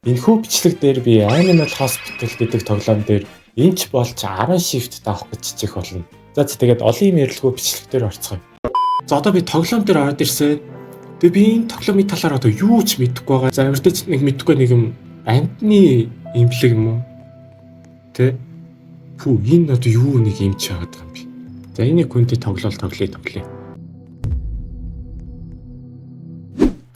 Энэхүү бичлэг дээр би Animal Hospital гэдэг тоглоом дээр энч болж 10 shift давах гэж хичээх болно. За тэгээд олон юм ярилцгүй бичлэг дээр орцгоё. За одоо би тоглоом дээр ороод ирсэн. Тэгээ би энэ тоглоомын талаар одоо юу ч мэдэхгүй байгаа. За ямарч нэг мэдэхгүй нэг юм амтны имплэг юм уу? Тэ? Фүү энэ одоо юу нэг юм ч яагаад байгаа юм бэ? За энийг хүнтэй тоглоё.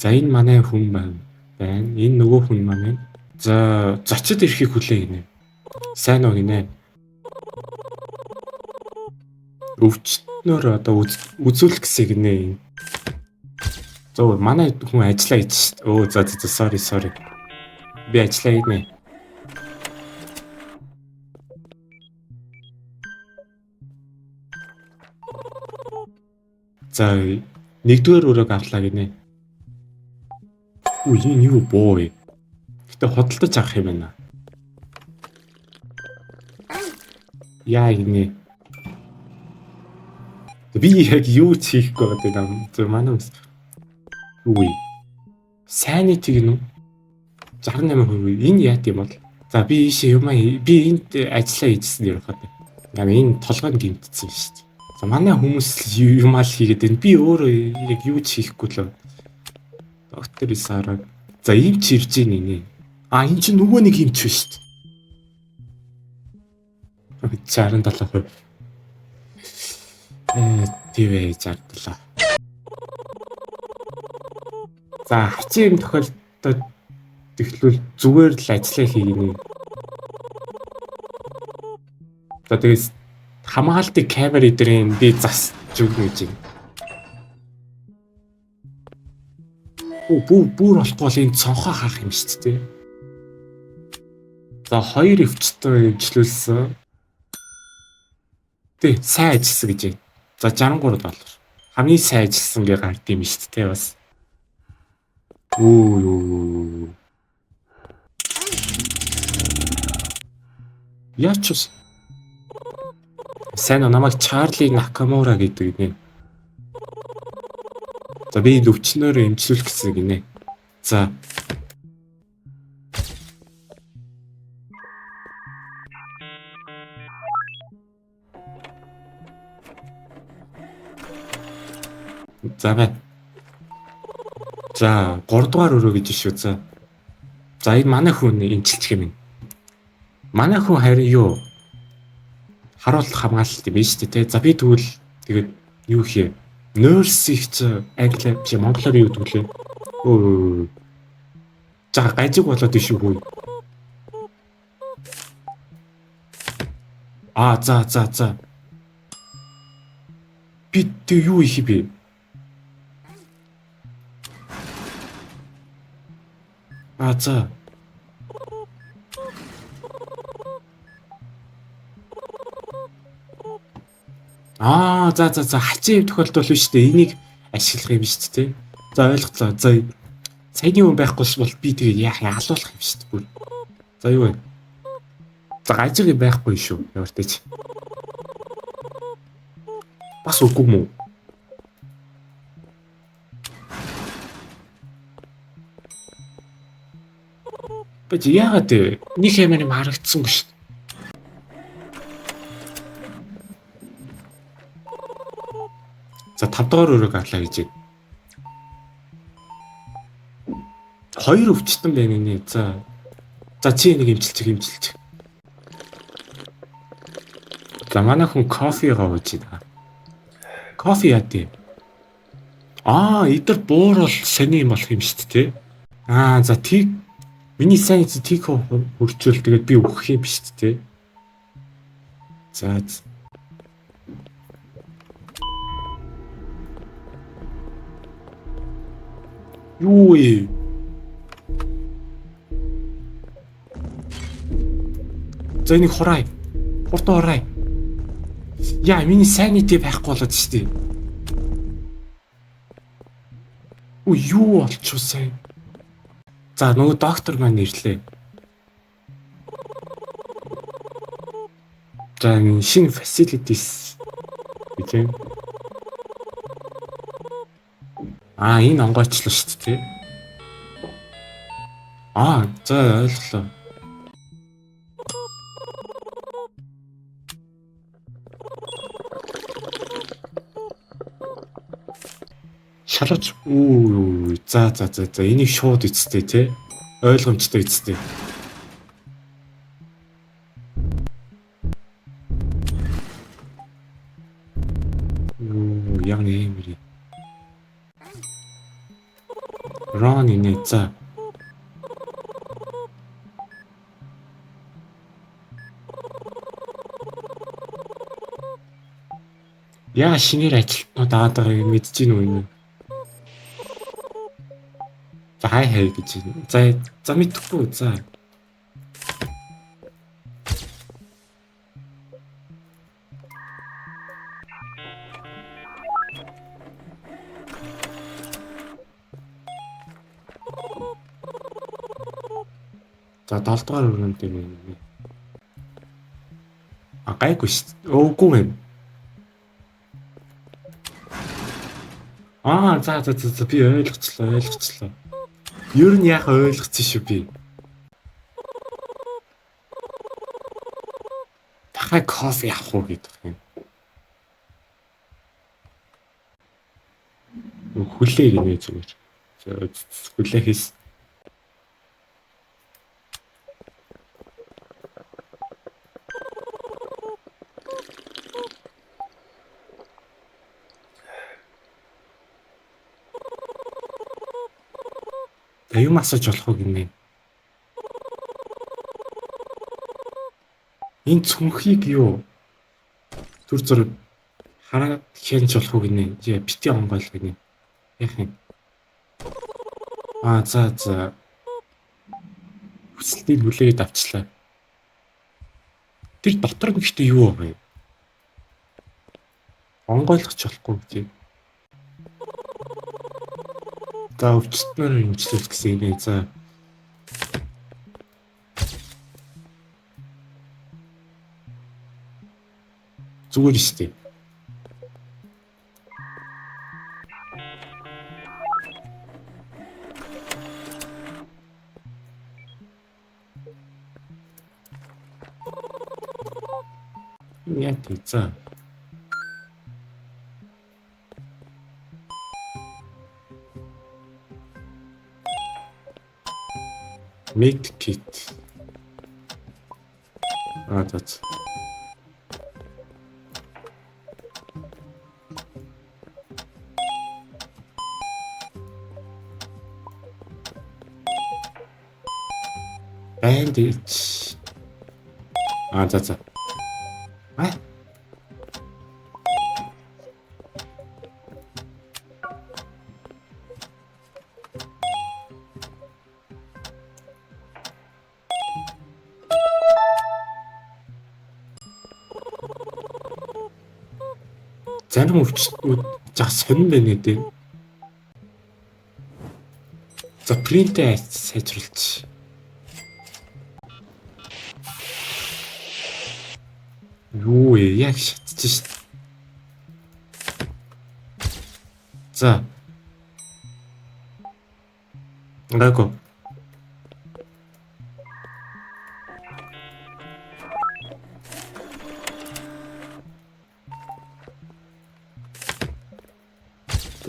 За энэ манай хүн байна. Энэ нөгөө хүн маань. За зочид ирэхийг хүлэе гинэ. Сайн уу гинэ. Өвчтнөр одоо үзүүлэх гэсэн гинэ. За манай хүн ажиллаа хийж шít. Өө за sorry. Би ажиллаа гинэ. За нэгдүгээр өрөөг авлаа гинэ. Энэ юу боо. Гэтэ хөдөлтөж авах юм байна. Яа гинэ. Би яг юу ч хийхгүй байгаа юм. Зөв манай хүмүүс. Үгүй. Sanity гинэ. 68%. Энэ яат юм бол. За би ийшээ би энд ажиллаа хийжсэн юм хаа. Яг энэ толгойд гимтсэн шүү дээ. За манай хүмүүс юмаа л хийгээд байна. Би өөрөө яг юу ч хийхгүй л. Доктор Исараг. За ийм ч ирж ийн нэ. Энэ чинь нөгөө нэг юм ч биш шүү дээ. 67%. TV 67. За хачийн юм тохиолдолд тэгэхээр зүгээр л ажиллаа хийгнэ. За тэгээс хамгаалтын камер эдрийн би засч өгнө гэж юм. Бүр болохгүй бол энэ цонхоо хаах юм шүү дээ. За 2 өвчтөн имжлүүлсэн. Тэ сайн ажилласан гэж байна. За $63. Хамгийн сайн ажилласан гэж гард юм шүү дээ бас. Яач сайн намайг Чарли Накамура гэдэг нэ. За би өвчнөөр имжлүүлэх гэсэн гинэ. За. За 3 дугаар өрөө гэж шүү. За энэ манай хүн имчилчих юм. Манай хүн харин юу? Харуулах хамгаалалт юм биш үү те. За би тэгвэл тэгээд юу хийе? Nurse их англи биш монголоор юу гэдэг лээ. За гажиг болоод ишүү хүү. За. Би тэ юу их бэ? За. За хачийн тохиолдол биш үү? Энийг ашиглах юм биш үү? За ойлголоо. За саяны хүн байхгүй бол би тэгээ яах юм алуулах юм шүү дээ. За юу вэ? За гажиг юм байхгүй шүү. Явартаж. Бас үгүй мүү? Бэж яагаад нэг юм харагдсан шүү. За 5 дугаар өрөөг авлаа гэж. 2 өвчтөн байна нэ. За чи нэг имчилчих. За манай хүн кофе гоож байна. Кофе яа тий. Эдгээр буурал сони юм болох юм шүү дээ. За тийг миний сайн тийг хурцуул тэгээд би өгөх юм биш дээ. За юу вэ? За энийг хураа. Хурдан хураа. Яа, миний sanity байхгүй болоод шүү дээ. Юу болчихсон? За нөгөө доктор маань ирлээ. За шинэ facilities гэж. Энэ онгойчлоо шүү дээ. За ойлголоо. Шалууч. За. Энийг шууд эцтэй те. Ойлгомжтой эцтэй. Яг нэг юм. Run инээ за. Яа шинээр ажилтнууд аваад байгааг мэдэж гин үү юм. За хай гэж байна. За мэдхгүй за. За 7 дугаар өрөөнд юм. Гайгүй шүү. Өөгүй юм. За би ойлгоцлоо. Ер нь яг ойлгоцсон шүү би. Дахиад кофе авах уу гэдэг юм. Хүлээ гинэ зүгээр. Хүлээ хийс. Юм асууж болох уу гинэ. Энэ цүнхийг юу? Түр зур хараад хянж болох уу гинэ. Бити онгойл гинэ. Яах юм? За. Хүсэлтийг хүлээгээд авчлаа. Тэр дотор нь ихтэй юу вэ? Онгойлгоч болохгүй гэж. За өвчтнөр имжлэх гэсэн юм. За. Зүгээр шүү дээ. Яг за. Medkit. That's. Bandage. За. Зарим өвчтнүүд жаа сонин байна гэдэг. За принтээ сайжруулж. Юу яг шатчих шít. За. Гайгүй.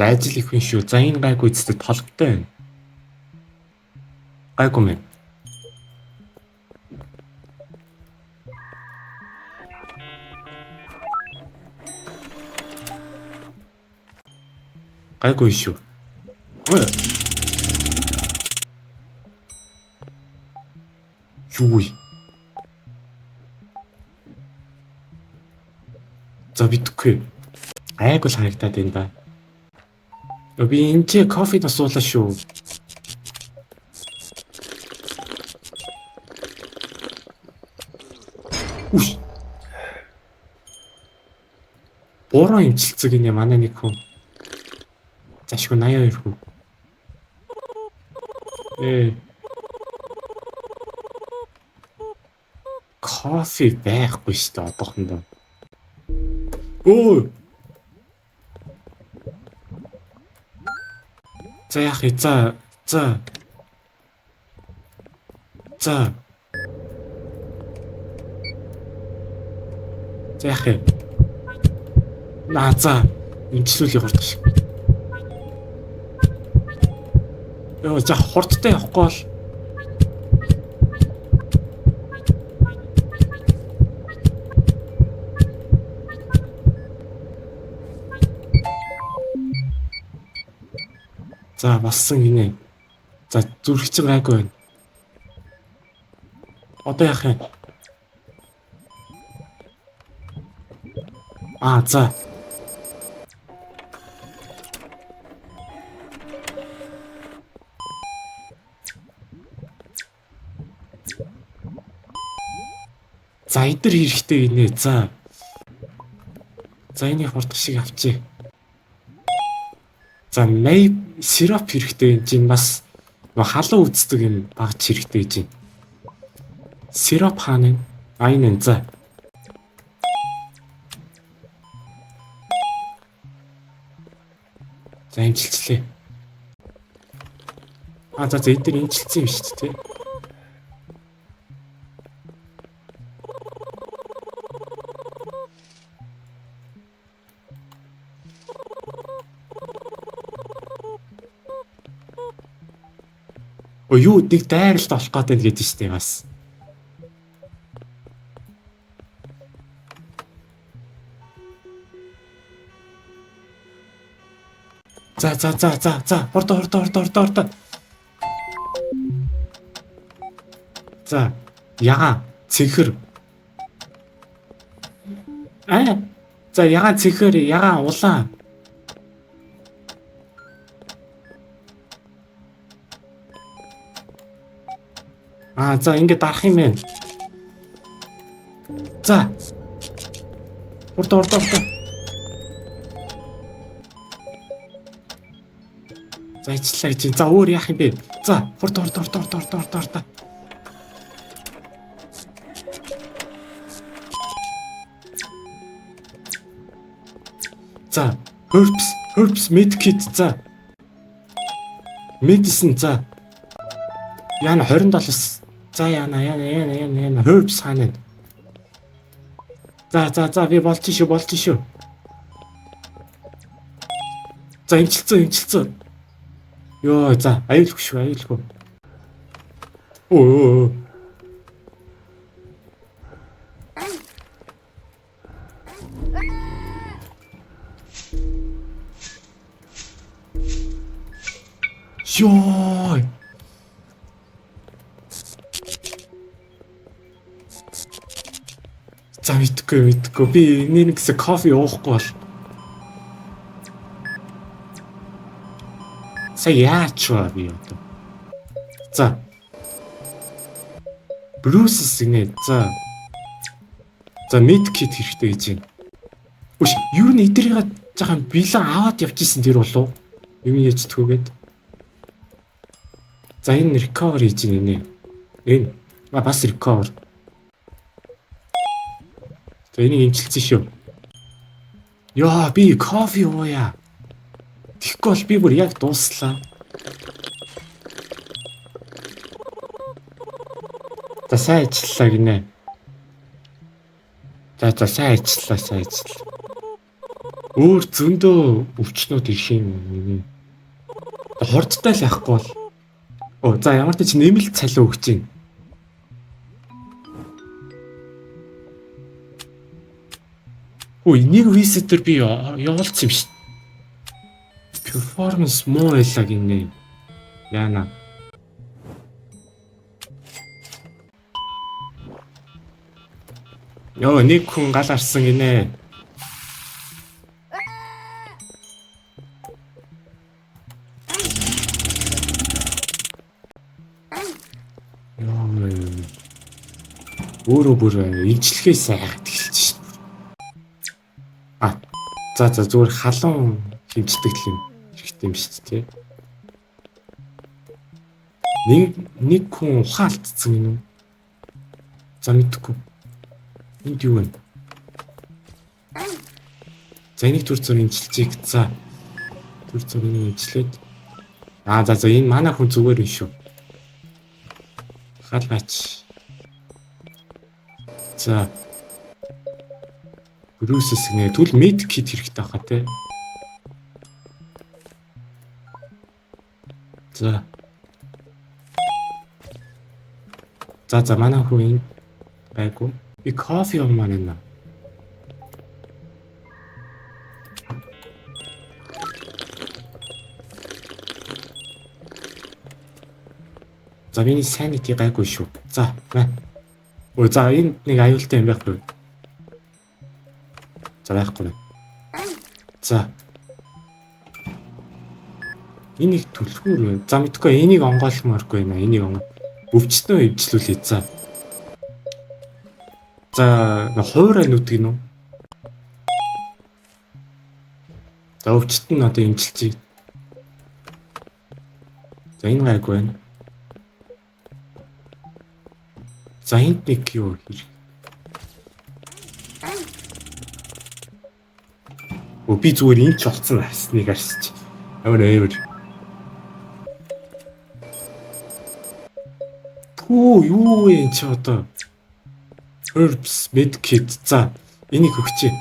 Ажил их хүн шүү. За энэ гайгүй эцэд толготой байна. Гайгүй мэн. Гайгүй шүү. Юу вэ? За битгэхгүй. Гайгүй л харагдаад байна да. Би энэ чи кофе насуулаа шүү. Үш. Бороо имчилцэг энэ манай нэг хүн. Зашгүй 82 хүн. Кофе байхгүй шүү дээ одоохондоо. Өө. За яах вэ? За. За. За яах вэ? За. Имчилүүлээ хурд шиг. Йоо, за хурдтай явахгүй бол. За, бассан гинэ. За, зүрх чинь гайгүй байна. Одоо яах вэ? За. За, идэр хэрэгтэй гинэ. За. За, энийг хурдах шиг авчи. За, сироп хэрэгтэй юм чинь бас халуун үздэг юм багч хэрэгтэй чинь. Сироп хаана вэ? Энэ за. За, имчилчлээ. За эдгээр имчилсэн юм шүү дээ. Юу нэг дайралт олох гэдэг нь гэдэг штеп бас. За. Хордоо. За, яга цэнхэр. За, яга цэнхэр, яга улаан. За ингэ дарах юм байна. За. Хордоо. За ичлээ чи. За өөр яах юм бэ? За, хордоо. За, herbs medkit за. Medicine за. Яна 27. За яна herbs хаана. За би болж шүү. За имчилсэн. Йоо, за аюулгүй. Оо. Йоо. За мэдгүй. Би нэгээс кофе уухгүй бол. Яач вэ одоо? За. Брюс гинэ. За. За медкит хэрэгтэй гэж байна. Үш, юу н эдрийг жаахан билэн аваад явчихсан тэр болов уу? Юм яжтгүйгээд. За энэ recover хийж байна. Энэ бас recover. За энийг имчилсэн шүү. Яа, би кофе ууя. Тэгэхгүй бол би бүр яг дууслаа. За сайн ажиллаа гинэ. За сайн ажиллаа. Өөр зөндөө өвчнүүд ирэх юм. Хордтой л яахгүй бол. За ямар ч нэмэлт цалин өгч юм. Нэг visitor би явуулсан юм шүү. Performance муу байлаа гинэ. Яна. Йоо, нэг хүн гал арсан гинэ. Өөрөө бүр имчилгээ сайгаад эхэлж шин. За зүгээр халуун хэмждэг юм хэрэгтэй юм шүү дээ. Нэг хүн ухаалтцсан юм. За мэдхгүй. Энд юу вэ? За энийг төр зургийн имчилжийг. За. Төр зургийн имчилээд. За энэ манай хүн зүгээр юм шүү. Халаач. За. Брюсэс нэ түл медик кит хэрэгтэй хаа те. За. За манай хүн байгуу. Би кофе юмаа нэ. За миний sanity гайгүй шүү. За мэ. Өө за энэ нэг аюултай юм байхгүй. За байхгүй. За. Энийг түлхүүр вэ? За мэдгүй энийг онгойлмооргүй байна. Энийг өвчтнөө ивчлүүлээ. За. За хуурай нүдэг нь үү? За өвчтөн нь одоо имчилчихье. За энэ гайгүй байна. За энд нэг юу хэрэг. Би зүгээр энэ ч болцсон асныг арсч. Амар. Юу вэ чи одоо? Herbs medkit. За энийг өгчээ.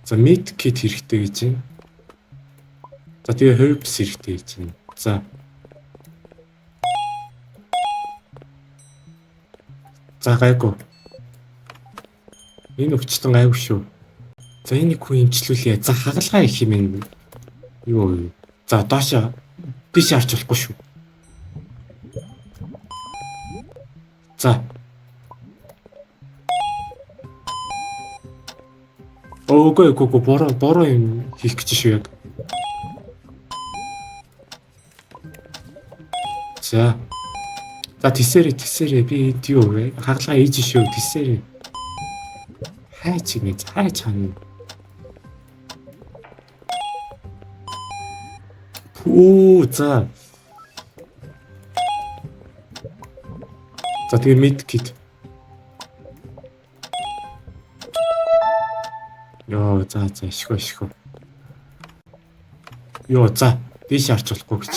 За medkit хэрэгтэй гэж байна. За тэгээ herbs хэрэгтэй гэж байна. За. За гайгүй. Энэ өвчтөн гайгүй шүү. За энийг хүн имчлүүлээ. За хагалгаа их юм ээ. Юу. За доош биш харж болохгүй шүү. За. Өөгүй бороо юм хийх гэж шүү яг. За. За тисэрэ би юу вэ? Хагалгаа ээж шүү тисэрэ. Хайч хань. За. За тэгээ медкит. Йоо за ишгүй. Йоо за биш харж болохгүй гэж.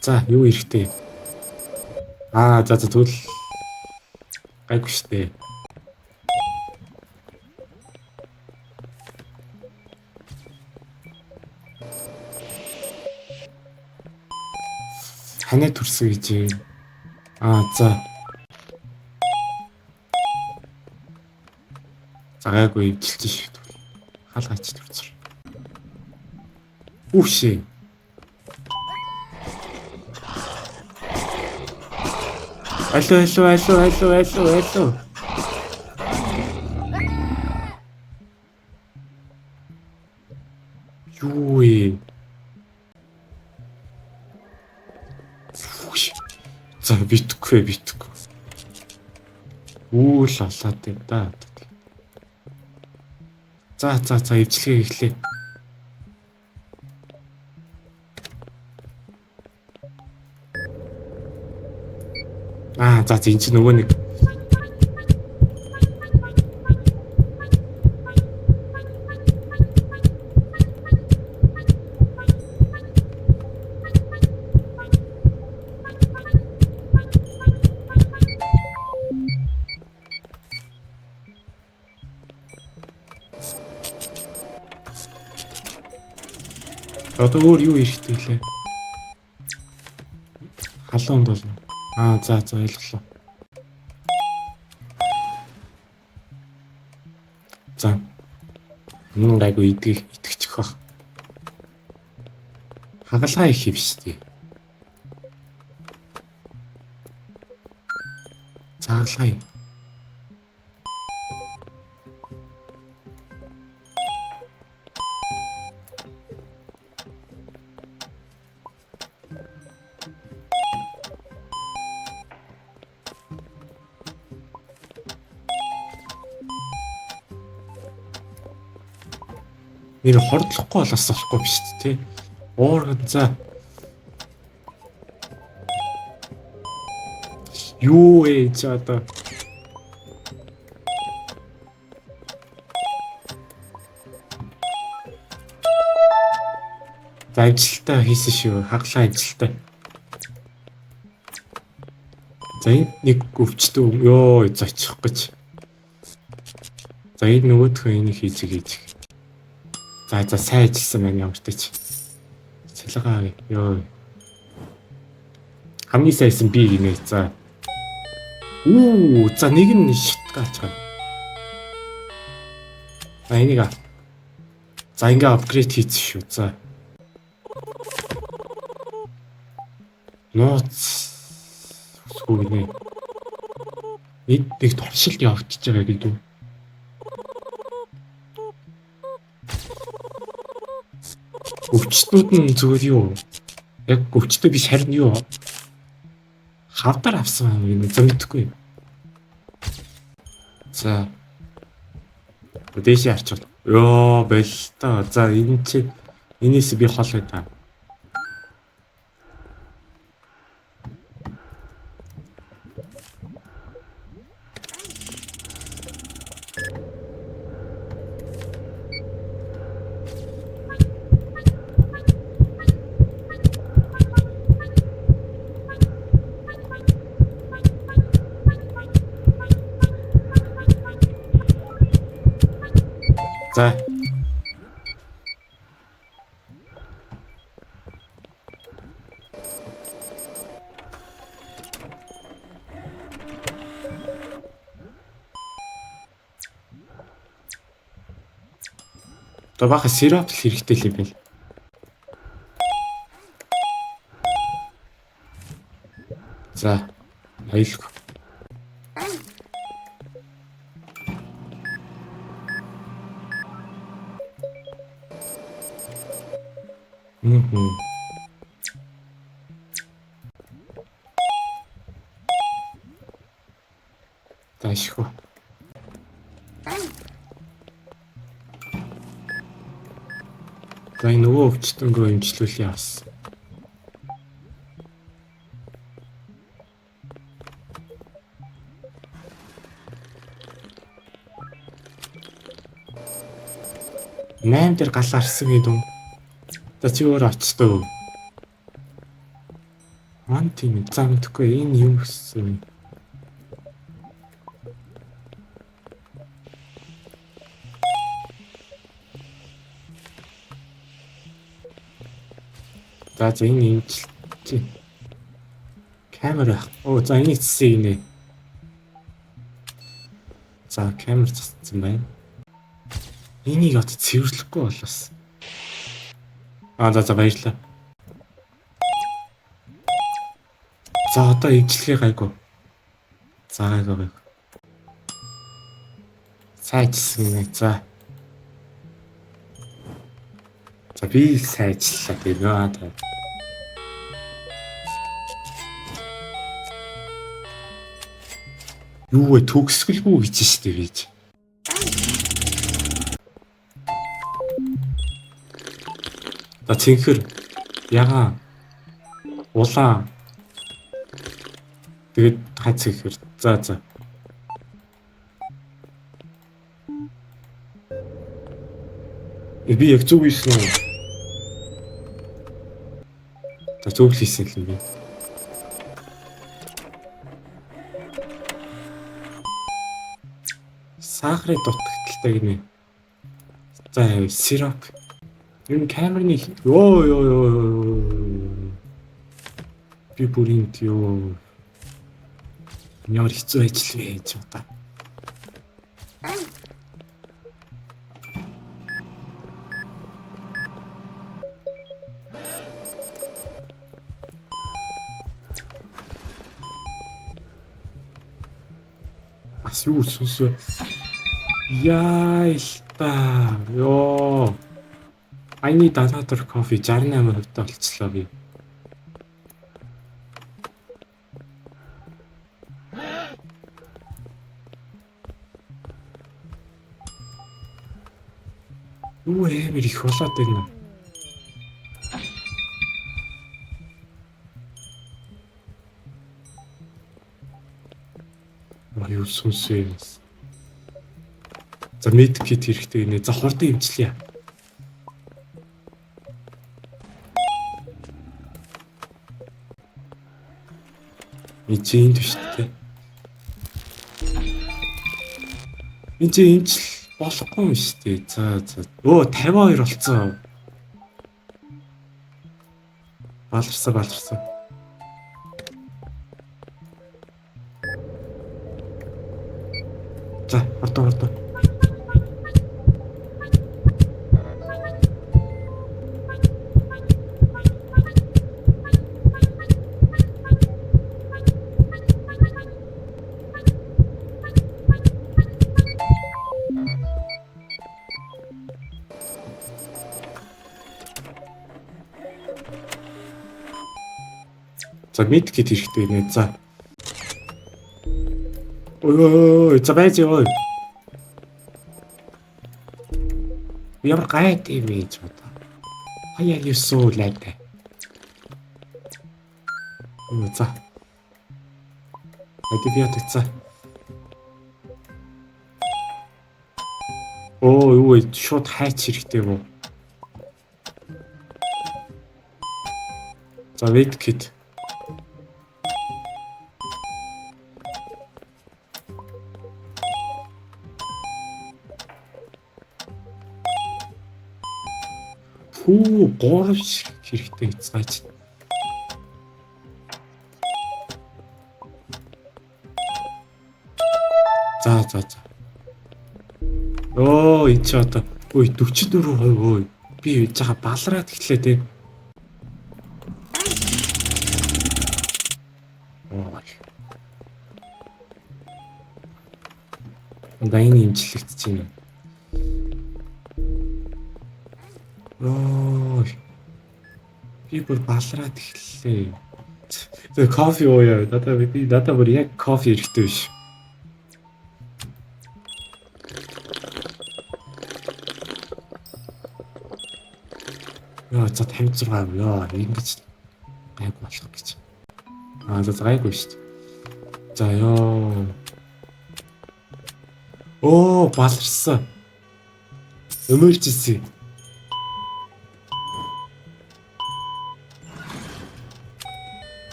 За юу хэрэгтэй? За тэгвэл гайгүй штэ. Ханаа төрсөн гэж. За. Загаагүй ивчилж шүү. Хаалгаач төрцөр. Үхшээ. Алло. Юу вэ? За битгэхгүй. Үүл алаад юм да. За ивчлэгээ эхлэе. За энэ чинь нөгөө нэг одоо өөр юу хэрэгтэй лээ? Халуунд бол. За ойлголоо. За. Гайгүй итгэчих бах. Хагалгаа их юм шүү дээ. Цааглаа. Нэр хордлохгүй болоос болохгүй биш тий. Уурган за. Юу ч одоо. Ажилтаа хийсэн шүү. Хаглаа ажилтаа. За энэ нэг өвчтөө ёо зочих гэж. За энэ нөгөөдхөө энийг хийж. За сайн ажилласан байна ямар ч тач. Цалгаа ёо. Хамгийн сайсан би гинэ. За. За нэг нь шатгаач гоо. Энийг за ингээ апгрейд хийсэн шүү. За. Ноц үгүй нэ. Нэг туршилт явагдаж байгаа гэдэг. Өвчтнүүд нь зүгээр юу? Яг өвчтөө биш харин юу? Хавдар авсан юм зэмдэхгүй. За. Дэшээ арчвал. Ёо бэл та. За энэ чи энэс би хол байдаг. За. То баха сироп хэрэгтэй л юм байна. За. Аюулгүй. Ташгүй. За нөгөө өвчтөнгөө имжлүүлээ бас. Нэм дээр галаарсан гэдэг юм. За чи өөр очтоо. Ман тийм замдаггүй энэ юм гэсэн. За энэ чи камера. Оо за энэ цэсийг нэ. За камер цэцсэн байна. Энийг одоо цэвэрлэхгүй болоос. За баярлаа. За одоо ижлэхээ гайгүй. За гайгүй. Сайжсан нэг за. За би сайжлаа гэнэ. Юу вэ төгсгөлгүй гэж штэ бийж. За цэнхэр ягаан улаан тэгээд хай цэнхэр за би яг зүг хийсэн үү? За зүг хийсэн л юм би. Сахарын дутагдaltaй гинэ. За сироп. Энэ камерны ёо. Би бүрийн ёо. Ямар хэцүү ажил вэ гэж бодоо. Ас юу сүсвэ? Яйлта. Ёо. I need another coffee 68% болцлоо би. Юу эмэр их болоод байна. Юу сүнсээ. За медкит хэрэгтэй нэ. За хурдан имжлэе. Энд биш тээ. Энд ч болохгүй юм шүү дээ. За. Өө 52 болцсон. Баларсан. За, ордоо. За медкит хэрэгтэй нэ. За. Ой, за байж ой. Ямар гайд юм бэ ч одоо. Хаяа юусуу лайтай. За. Антибиотик за. Ой, шууд хайч хэрэгтэй гоо. За медкит. Горовч хэрэгтэй цаач. За. Энэ ч одоо 44%. Би жага балраад эхлэе те. Дайны имжлэгдэж байна. Би бүр балраад эхэллээ. Тэгээ кофе ууя. Надад бүр яг кофе хэрэгтэй биш. За 56 ёо ингэж гайг болох гэж. За гайгүй шүү дээ. За ёо. Баларсан. Emergency.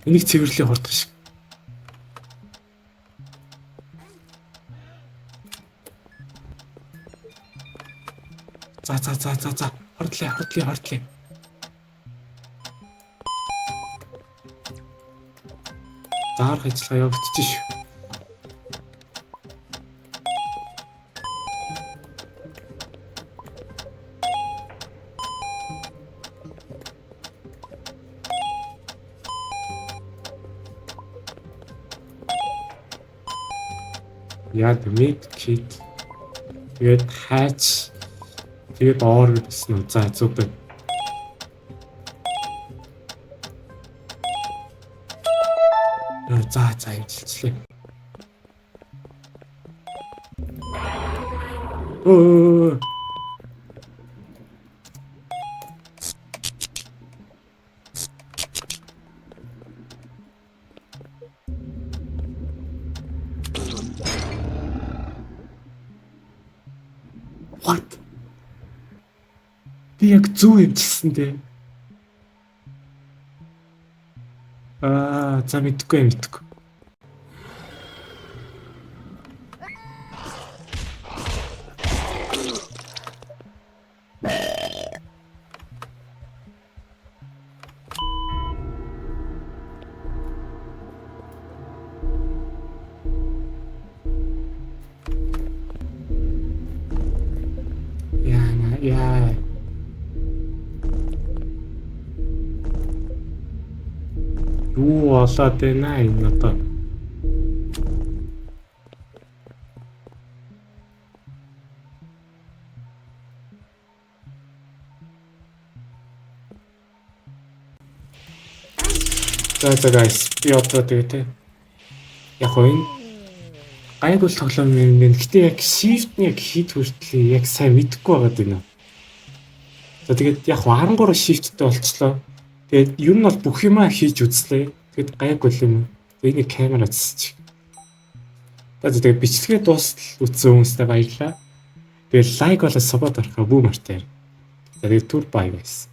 Энийг цэвэрлээ хурдах шиг. За. Хордлээ. Заарх ажиллагаа явагдчих шүү. Яг медкит. Тэгээд хайч. Тэгээд оор гэсэн үү. За зүг. За имчилчлээ. What? Би яг зүү имчилсэн дээ. За мэдгүй. Яа. Юу болоод байна энэ одоо? За guys, би одоо тэгээ яг энэ гайгүй тоглоом юм. Гэтэ яг shift-ний хийд хүртэл яг сайн мэдэхгүй байгаад байна. За тэгээд яг 13 shift-тэй болчлоо. Тэгээд ер нь бол бүх юмаа хийж үзлээ. Тэгэд гайгүй юм. Энийг камера цэсч. За тэгээд бичлэгээ дуустал үзсэн хүмүүстээ баярлалаа. Тэгээд лайк болоо support орохоо бүү мартаа. За тэгээд түр бай guys.